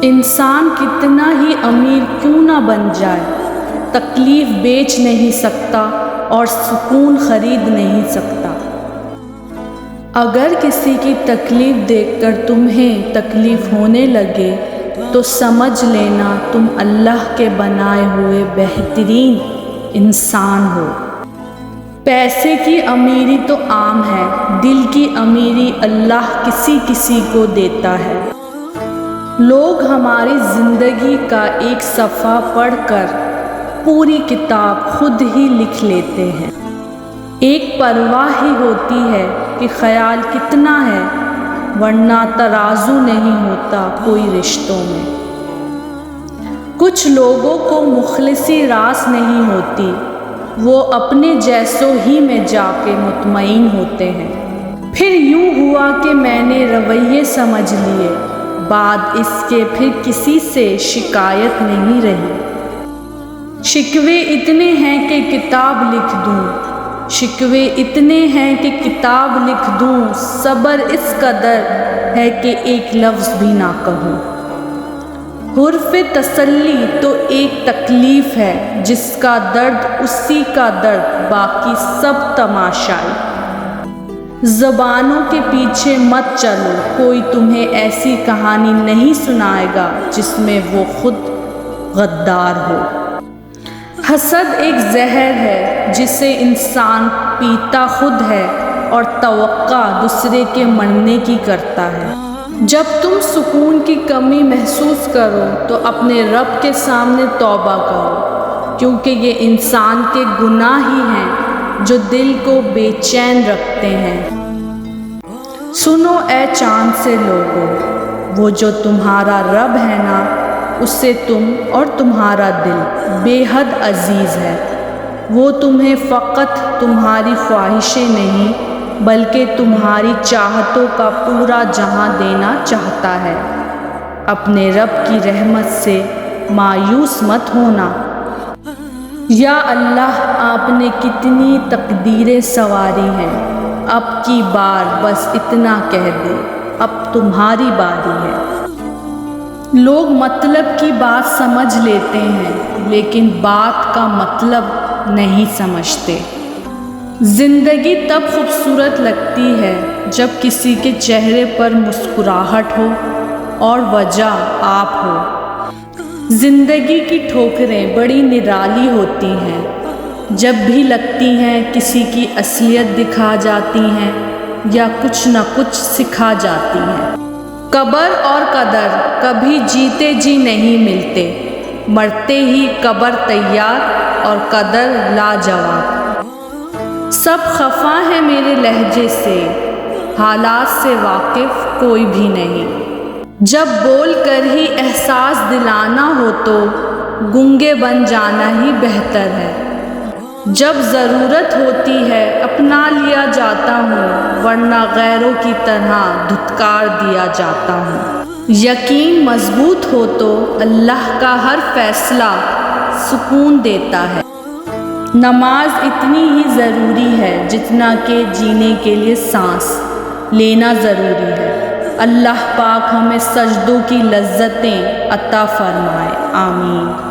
انسان کتنا ہی امیر کیوں نہ بن جائے، تکلیف بیچ نہیں سکتا اور سکون خرید نہیں سکتا۔ اگر کسی کی تکلیف دیکھ کر تمہیں تکلیف ہونے لگے تو سمجھ لینا تم اللہ کے بنائے ہوئے بہترین انسان ہو۔ پیسے کی امیری تو عام ہے، دل کی امیری اللہ کسی کسی کو دیتا ہے۔ لوگ ہماری زندگی کا ایک صفحہ پڑھ کر پوری کتاب خود ہی لکھ لیتے ہیں۔ ایک پرواہ ہی ہوتی ہے کہ خیال کتنا ہے، ورنہ ترازو نہیں ہوتا کوئی رشتوں میں۔ کچھ لوگوں کو مخلصی راس نہیں ہوتی، وہ اپنے جیسوں ہی میں جا کے مطمئن ہوتے ہیں۔ پھر یوں ہوا کہ میں نے رویے سمجھ لیے، بعد اس کے پھر کسی سے شکایت نہیں رہی۔ شکوے اتنے ہیں کہ کتاب لکھ دوں، شکوے اتنے ہیں کہ کتاب لکھ دوں، صبر اس قدر ہے کہ ایک لفظ بھی نہ کہوں۔ حرف تسلی تو ایک تکلیف ہے، جس کا درد اسی کا درد، باقی سب تماشائی۔ زبانوں کے پیچھے مت چلو، کوئی تمہیں ایسی کہانی نہیں سنائے گا جس میں وہ خود غدار ہو۔ حسد ایک زہر ہے جسے انسان پیتا خود ہے اور توقع دوسرے کے مرنے کی کرتا ہے۔ جب تم سکون کی کمی محسوس کرو تو اپنے رب کے سامنے توبہ کرو، کیونکہ یہ انسان کے گناہ ہی ہیں جو دل کو بے چین رکھتے ہیں۔ سنو اے چاند سے لوگو، وہ جو تمہارا رب ہے نا، اس سے تم اور تمہارا دل بے حد عزیز ہے۔ وہ تمہیں فقط تمہاری خواہشیں نہیں بلکہ تمہاری چاہتوں کا پورا جہاں دینا چاہتا ہے۔ اپنے رب کی رحمت سے مایوس مت ہونا۔ یا اللہ، آپ نے کتنی تقدیریں سنواری ہیں، اب کی بار بس اتنا کہہ دے، اب تمہاری باری ہے۔ لوگ مطلب کی بات سمجھ لیتے ہیں لیکن بات کا مطلب نہیں سمجھتے۔ زندگی تب خوبصورت لگتی ہے جب کسی کے چہرے پر مسکراہٹ ہو اور وجہ آپ ہو۔ زندگی کی ٹھوکریں بڑی نرالی ہوتی ہیں، جب بھی لگتی ہیں کسی کی اصلیت دکھا جاتی ہیں یا کچھ نہ کچھ سکھا جاتی ہیں۔ قبر اور قدر کبھی جیتے جی نہیں ملتے، مرتے ہی قبر تیار اور قدر لاجواب۔ سب خفا ہے میرے لہجے سے، حالات سے واقف کوئی بھی نہیں۔ جب بول کر ہی احساس دلانا ہو تو گونگے بن جانا ہی بہتر ہے۔ جب ضرورت ہوتی ہے اپنا لیا جاتا ہوں، ورنہ غیروں کی طرح دھتکار دیا جاتا ہوں۔ یقین مضبوط ہو تو اللہ کا ہر فیصلہ سکون دیتا ہے۔ نماز اتنی ہی ضروری ہے جتنا کہ جینے کے لیے سانس لینا ضروری ہے۔ اللہ پاک ہمیں سجدوں کی لذتیں عطا فرمائے، آمین۔